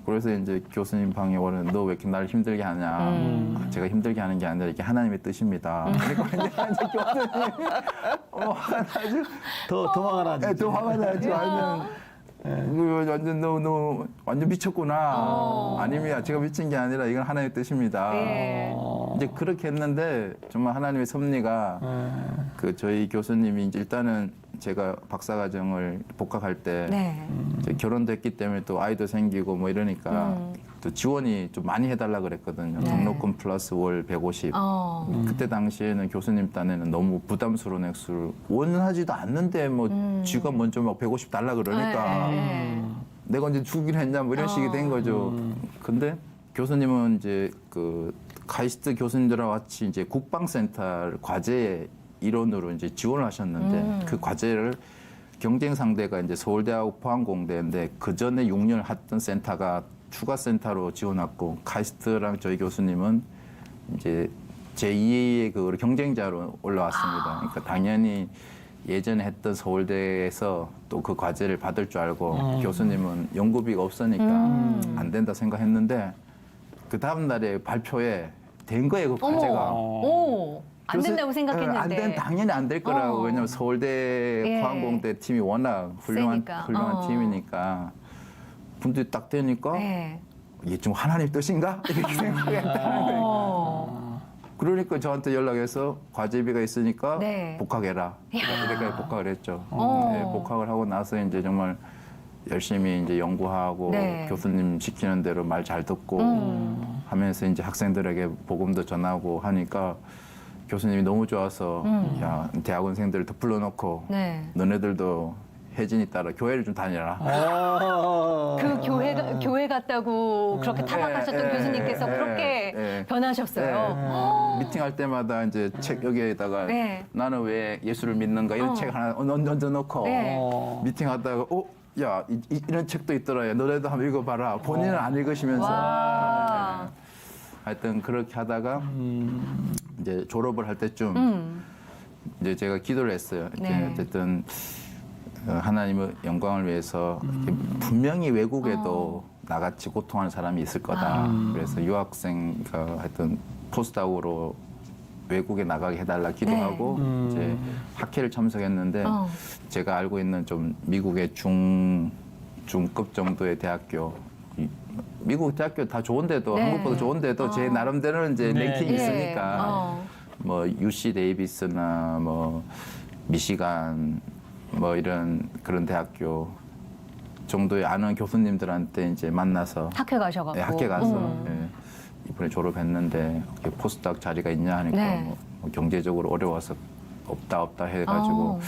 그래서 이제 교수님 방에 오는 너 왜 이렇게 나를 힘들게 하냐? 제가 힘들게 하는 게 아니라 이게 하나님의 뜻입니다. 그러니까 이제 교수님 화가 나죠. 더 화가 나지. 네, 또 화가 나죠. 완전 너 완전 미쳤구나. 아닙니다. 제가 미친 게 아니라 이건 하나님의 뜻입니다. 네. 이제 그렇게 했는데 정말 하나님의 섭리가 그 저희 교수님이 이제 일단은 제가 박사과정을 복학할 때 네. 이제 결혼도 했기 때문에 또 아이도 생기고 뭐 이러니까 또 지원이 좀 많이 해달라 그랬거든요. 네. 등록금 플러스 월 150. 그때 당시에는 교수님 딴에는 너무 부담스러운 액수를 원하지도 않는데 뭐 쥐가 먼저 막 150 달라 그러니까 네. 내가 언제 주긴 했냐 뭐 이런 식이 된 거죠. 근데 교수님은 이제 그 카이스트 교수님들과 같이 이제 국방센터 과제에 일원으로 이제 지원을 하셨는데 그 과제를 경쟁 상대가 이제 서울대하고 포항공대인데 그 전에 6년 했던 센터가 추가 센터로 지원했고 카이스트랑 저희 교수님은 이제 제2의 그 경쟁자로 올라왔습니다. 그러니까 당연히 예전에 했던 서울대에서 또 그 과제를 받을 줄 알고 교수님은 연구비가 없으니까 안 된다 생각했는데 그 다음 날에 발표에 된 거예요, 그 과제가. 오. 안 된다고 생각했는데. 당연히 안 될 거라고. 왜냐면 서울대 예. 포항공대 팀이 워낙 훌륭한 세니까. 팀이니까. 근데 딱 되니까 네. 이게 좀 하나님 뜻인가? 이렇게 생각했다는 거예요. 그러니까 저한테 연락해서 과제비가 있으니까 네. 복학해라. 이렇게 복학을 했죠. 어. 네, 복학을 하고 나서 이제 정말 열심히 이제 연구하고 네. 교수님 시키는 대로 말 잘 듣고 하면서 이제 학생들에게 복음도 전하고 하니까 교수님이 너무 좋아서 야 대학원생들을 더 불러놓고 네. 너네들도 혜진이 따라 교회를 좀 다녀라. 그 교회 갔다고 그렇게 타박하셨던 교수님께서 그렇게 변하셨어요. 미팅할 때마다 이제 책 여기에다가 네. 나는 왜 예수를 믿는가 이런 책 하나 얹어놓고 네. 미팅하다가 야 이런 책도 있더라. 야, 너네도 한번 읽어봐라. 본인은 안 읽으시면서. 와. 하여튼 그렇게 하다가 이제 졸업을 할 때쯤 이제 제가 기도를 했어요. 이제 네. 어쨌든 하나님의 영광을 위해서 분명히 외국에도 나같이 고통하는 사람이 있을 거다. 그래서 유학생가 하여튼 포스닥으로 외국에 나가게 해달라 기도하고 이제 학회를 참석했는데 제가 알고 있는 좀 미국의 중급 정도의 대학교 미국 대학교 다 좋은데도 네. 한국보다 좋은데도 제 나름대로는 이제 네. 랭킹이 예. 있으니까 뭐 UC 데이비스나 뭐 미시간 뭐 이런 그런 대학교 정도의 아는 교수님들한테 이제 만나서 학회 가셔갖고. 학회 가서 이번에 졸업했는데 포스닥 자리가 있냐 하니까 네. 뭐 경제적으로 어려워서 없다 해가지고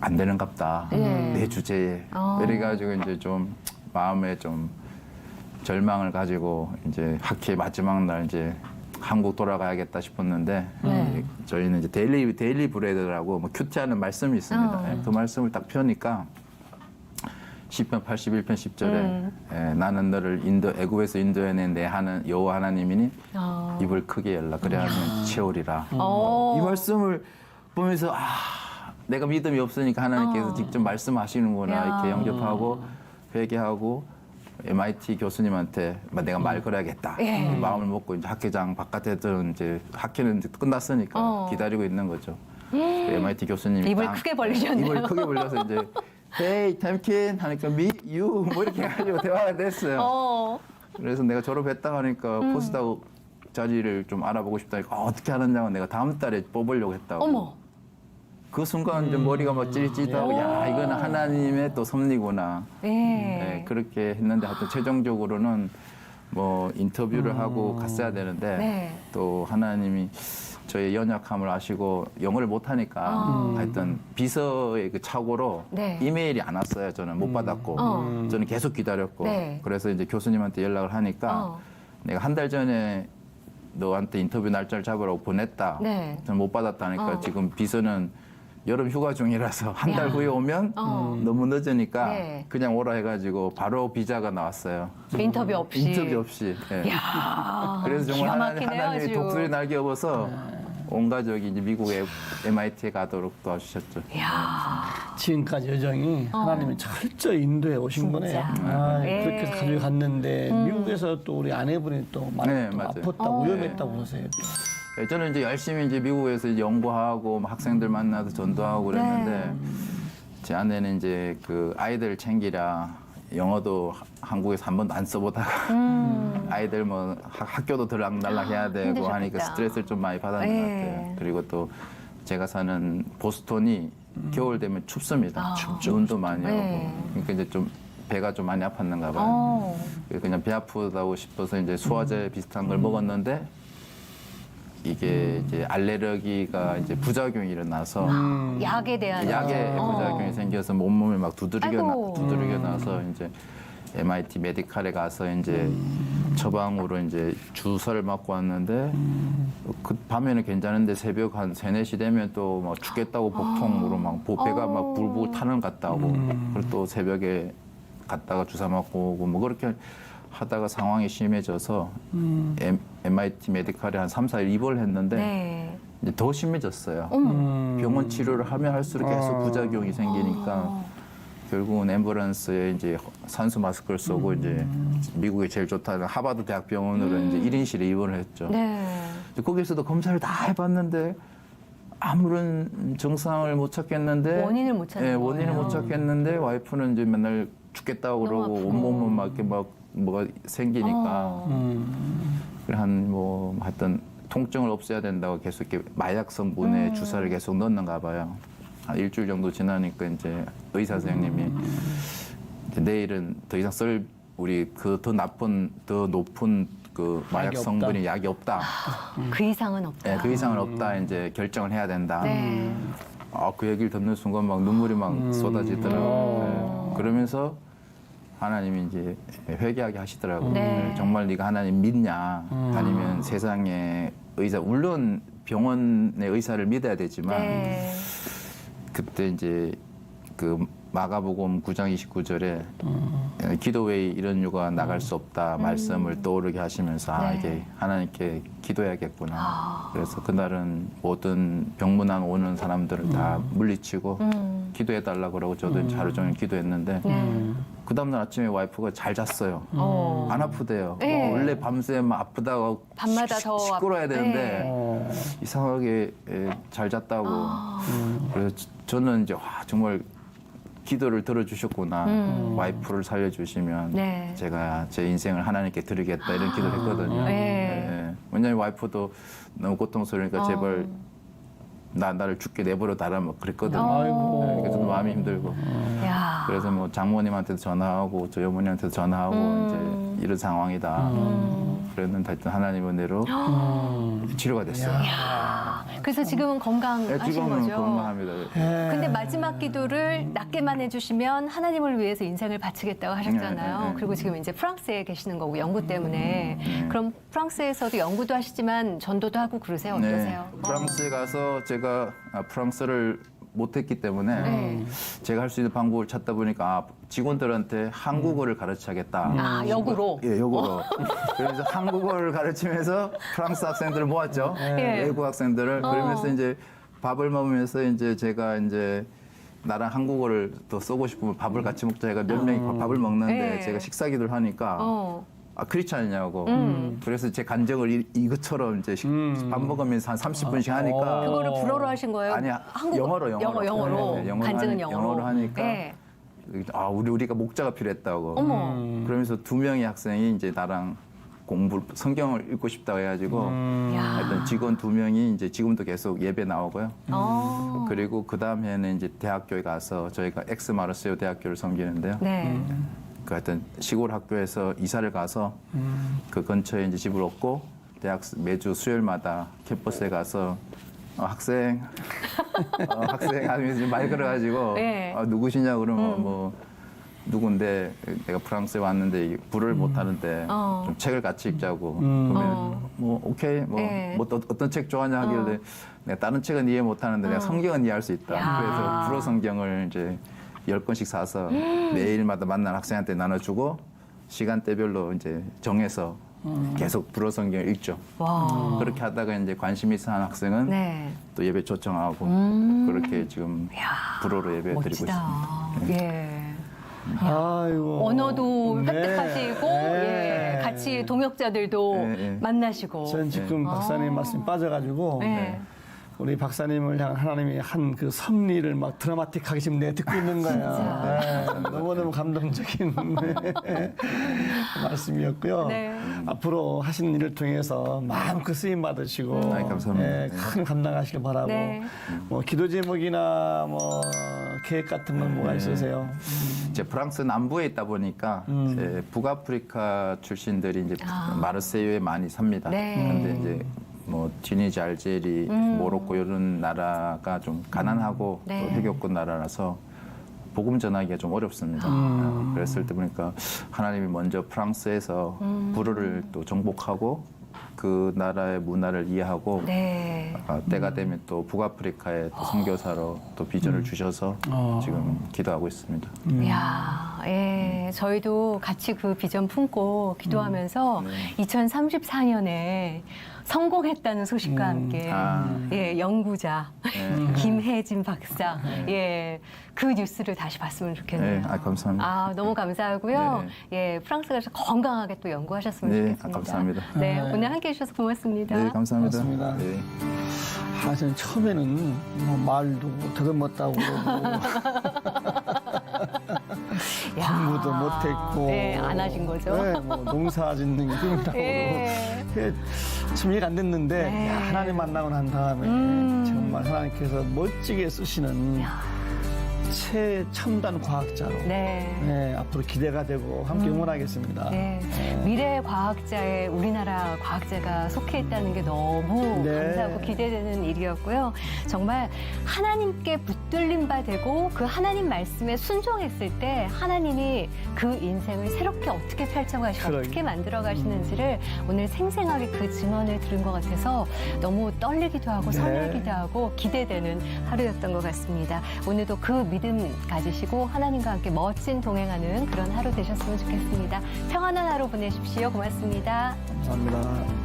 안 되는갑다 내 주제에 그래가지고 이제 좀 마음에 좀 절망을 가지고 이제 학회 마지막 날 이제 한국 돌아가야겠다 싶었는데 네. 저희는 이제 데일리 브레드라고 뭐 큐티하는 말씀이 있습니다. 그 말씀을 딱 펴니까 시편 81편 10절에 나는 너를 애굽에서 인도해낸 내 여호와 하나님이니 입을 크게 열라 그래야 하면 채우리라. 이 말씀을 보면서 내가 믿음이 없으니까 하나님께서 직접 말씀하시는구나 이렇게 영접하고 회개하고 MIT 교수님한테 내가 말 걸어야겠다 마음을 먹고 이제 학회장 바깥에들은 이제 학회는 이제 끝났으니까 기다리고 있는 거죠. MIT 교수님이 입을 크게 벌리셨네요. 입을 크게 벌려서 이제 Hey, 템킨 하니까 me, you 뭐 이렇게 해가지고 대화가 됐어요. 그래서 내가 졸업했다 하니까 포스닥 자리를 좀 알아보고 싶다니까 어떻게 하느냐고 내가 다음 달에 뽑으려고 했다고. 어머. 그 순간 이제 머리가 막 찌릿찌릿하고 야 이거는 하나님의 또 섭리구나. 네, 그렇게 했는데 하여튼 최종적으로는 뭐 인터뷰를 하고 갔어야 되는데 또 하나님이 저의 연약함을 아시고 영어를 못하니까 하여튼 비서의 그 착오로 이메일이 안 왔어요. 저는 못 받았고 저는 계속 기다렸고 그래서 이제 교수님한테 연락을 하니까 내가 한 달 전에 너한테 인터뷰 날짜를 잡으라고 보냈다. 저는 못 받았다니까 지금 비서는 여름 휴가 중이라서 한 달 후에 오면 너무 늦으니까 그냥 오라 해가지고 바로 비자가 나왔어요. 인터뷰 없이. 인터뷰 없이. 네. 그래서 정말 기가 막히네요, 하나님이 아주. 독수리 날개 업어서 온 가족이 이제 미국에 MIT에 가도록 도와주셨죠. 지금까지 여정이 하나님이 철저히 인도해 오신 거네요. 그렇게 해서 가족이 갔는데 미국에서 또 우리 아내분이 또 많이 네, 또 맞아요. 아팠다고 위험했다고 그러세요. 네, 저는 이제 열심히 이제 미국에서 이제 연구하고 뭐 학생들 만나서 전도하고 그랬는데 제 아내는 이제 그 아이들 챙기랴 영어도 한국에서 한 번도 안 써보다가 아이들 뭐 학교도 들락날락 해야 되고 힘드셨겠다. 하니까 스트레스를 좀 많이 받았는 것 같아요. 그리고 또 제가 사는 보스턴이 겨울 되면 춥습니다. 눈도 많이 오고 그러니까 이제 좀 배가 좀 많이 아팠는가 봐요. 그래서 그냥 배 아프다고 싶어서 이제 소화제 비슷한 걸 먹었는데 이게 이제 알레르기가 이제 부작용이 일어나서 약에 대한. 약에 부작용이 생겨서 온몸에 막 두드리겨 나서 이제 MIT 메디칼에 가서 이제 처방으로 이제 주사를 맞고 왔는데 그 밤에는 괜찮은데 새벽 한 3, 4시 되면 또 막 죽겠다고 복통으로 막 배가 막 불불 타는 것 같다고 그리고 또 새벽에 갔다가 주사 맞고 오고 뭐 그렇게 하다가 상황이 심해져서 MIT 메디칼에 한 3, 4일 입원을 했는데 이제 더 심해졌어요. 병원 치료를 하면 할수록 계속 부작용이 생기니까 결국은 앰뷸런스에 이제 산수 마스크를 쓰고 이제 미국에 제일 좋다는 하버드 대학병원으로 이제 1인실에 입원을 했죠. 거기서도 검사를 다 해봤는데 아무런 증상을 못 찾겠는데 원인을 못 찾는 거예요. 원인을 못 찾겠는데 와이프는 이제 맨날 죽겠다고 그러고 온몸은 막 이렇게 막 뭐가 생기니까 한 뭐 하여튼 통증을 없애야 된다고 계속 이렇게 마약 성분의 주사를 계속 넣는가 봐요. 한 일주일 정도 지나니까 이제 의사 선생님이 이제 내일은 더 이상 우리 그 더 높은 그 마약 약이 성분이 약이 없다. 그 이상은 없다. 네, 그 이상은 없다. 이제 결정을 해야 된다. 네. 그 얘기를 듣는 순간 막 눈물이 막 쏟아지더라고요. 네. 그러면서 하나님이 이제 회개하게 하시더라고요. 네. 네, 정말 네가 하나님 믿냐? 아니면 세상의 의사, 물론 병원의 의사를 믿어야 되지만 네. 그때 이제 그 마가복음 9장 29절에 기도 외에 이런 유가 나갈 수 없다 말씀을 떠오르게 하시면서 네. 이게 하나님께 기도해야겠구나. 그래서 그날은 모든 병문안 오는 사람들을 다 물리치고 기도해달라고 그러고 저도 이제 하루 종일 기도했는데 그 다음날 아침에 와이프가 잘 잤어요. 안 아프대요. 네. 원래 밤새 막 아프다고 밤마다 더 시끄러워야 되는데 어. 이상하게 잘 잤다고. 그래서 저는 이제 정말 기도를 들어주셨구나. 와이프를 살려주시면 네. 제가 제 인생을 하나님께 드리겠다 이런 기도를 했거든요. 네. 네. 왜냐하면 와이프도 너무 고통스러우니까 제발 나를 죽게 내버려 둬라 뭐 그랬거든요. 아이고. 네, 그래서 마음이 힘들고. 야. 그래서 뭐 장모님한테도 전화하고 저희 어머니한테도 전화하고 이제 이런 상황이다. 그랬는데 하여튼 하나님 은혜로 치료가 됐어요. 그래서 지금은 네, 건강하신 지금은 거죠? 건강합니다. 근데 마지막 기도를 낫게만 해주시면 하나님을 위해서 인생을 바치겠다고 하셨잖아요. 네, 네, 네. 그리고 지금 이제 프랑스에 계시는 거고 연구 때문에. 그럼 프랑스에서도 연구도 하시지만 전도도 하고 그러세요? 어떠세요? 프랑스에 가서 제가 프랑스를 못했기 때문에 네. 제가 할 수 있는 방법을 찾다 보니까 직원들한테 한국어를 가르쳐야겠다. 아, 역으로? 예, 역으로. 그래서 한국어를 가르치면서 프랑스 학생들을 모았죠. 예. 외국 학생들을. 그러면서 이제 밥을 먹으면서 이제 제가 이제 나랑 한국어를 더 쓰고 싶으면 밥을 같이 먹자 해가 몇 명이 밥을 먹는데 예. 제가 식사 기도를 하니까 그렇지 않냐고. 그래서 제 간증을 이것처럼 이제 밥 먹으면서 한 30분씩 하니까. 그거를 불어로 하신 거예요? 아니, 한국어? 영어로. 영어로. 네, 영어로 간증은 하니- 영어로 하니까. 네. 우리가 목자가 필요했다고. 어머. 그러면서 두 명의 학생이 이제 나랑 성경을 읽고 싶다고 해가지고 야. 하여튼 직원 두 명이 이제 지금도 계속 예배 나오고요. 그리고 그 다음 해는 이제 대학교에 가서 저희가 엑스마르세오 대학교를 섬기는데요. 네. 그 하여튼 시골 학교에서 이사를 가서 그 근처에 이제 집을 얻고 매주 수요일마다 캠퍼스에 가서 학생 하면서 말 걸어가지고 네. 누구시냐 그러면 뭐 누군데 내가 프랑스에 왔는데 불을 못 하는데 좀 책을 같이 읽자고 그러면 뭐 오케이 네. 뭐 어떤 책 좋아하냐 하길래 내가 다른 책은 이해 못 하는데 내가 성경은 이해할 수 있다. 야. 그래서 불어 성경을 이제 10권씩 사서 매일마다 만난 학생한테 나눠주고 시간대별로 이제 정해서 계속 불어 성경을 읽죠. 와. 그렇게 하다가 이제 관심 있어 하는 학생은 네. 또 예배 초청하고 그렇게 지금 불어로 예배 드리고 있습니다. 멋지다. 예. 아이고. 언어도 네. 획득하시고 네. 예. 같이 동역자들도 네. 만나시고. 전 지금 박사님 말씀 빠져가지고 네. 우리 박사님을 향한 하나님이 한 그 섭리를 막 드라마틱하게 지금 내 듣고 있는 거야. 네, 너무너무 감동적인 말씀이었고요. 네. 앞으로 하시는 일을 통해서 마음껏 쓰임 받으시고 아이, 감사합니다. 네, 큰 감당하시길 바라고 네. 뭐 기도 제목이나 뭐 계획 같은 건 뭐가 있으세요? 이제 프랑스 남부에 있다 보니까 이제 북아프리카 출신들이 이제 마르세유에 많이 삽니다. 네. 근데 이제 뭐 튀니지, 알제리, 모로코 이런 나라가 좀 가난하고 네. 또 해교권 나라라서 복음 전하기가 좀 어렵습니다. 그랬을 때 보니까 하나님이 먼저 프랑스에서 불어를 또 정복하고 그 나라의 문화를 이해하고 네. 때가 되면 또 북아프리카에 또 선교사로 또 비전을 주셔서 지금 기도하고 있습니다. 이야, 예. 저희도 같이 그 비전 품고 기도하면서 2034년에 성공했다는 소식과 함께 예, 연구자 김혜진 박사 예, 그 뉴스를 다시 봤으면 좋겠네요. 네, 감사합니다. 아, 너무 감사하고요. 예, 프랑스 가서 건강하게 또 연구하셨으면 네, 좋겠습니다. 감사합니다. 네, 오늘 함께 해주셔서 고맙습니다. 네, 감사합니다. 고맙습니다. 네. 저는 처음에는 뭐 말도 더듬었다고 그러고 공부도 못했고 네, 안 하신 거죠? 네, 뭐 농사 짓는 게 꿈이라고 예. 그러고 참 이해가 안 됐는데 네. 야, 하나님 만나고 난 다음에 정말 하나님께서 멋지게 쓰시는 새 첨단 과학자로 네. 네, 앞으로 기대가 되고 함께 응원하겠습니다. 네. 미래 과학자에 우리나라 과학자가 속해 있다는 게 너무 네. 감사하고 기대되는 일이었고요. 정말 하나님께 붙들림 바 되고 그 하나님 말씀에 순종했을 때 하나님이 그 인생을 새롭게 어떻게 펼쳐가시고 그러게요. 어떻게 만들어 가시는지를 오늘 생생하게 그 증언을 들은 것 같아서 너무 떨리기도 하고 네. 설레기도 하고 기대되는 하루였던 것 같습니다. 오늘도 그 믿음 가지시고 하나님과 함께 멋진 동행하는 그런 하루 되셨으면 좋겠습니다. 평안한 하루 보내십시오. 고맙습니다. 감사합니다.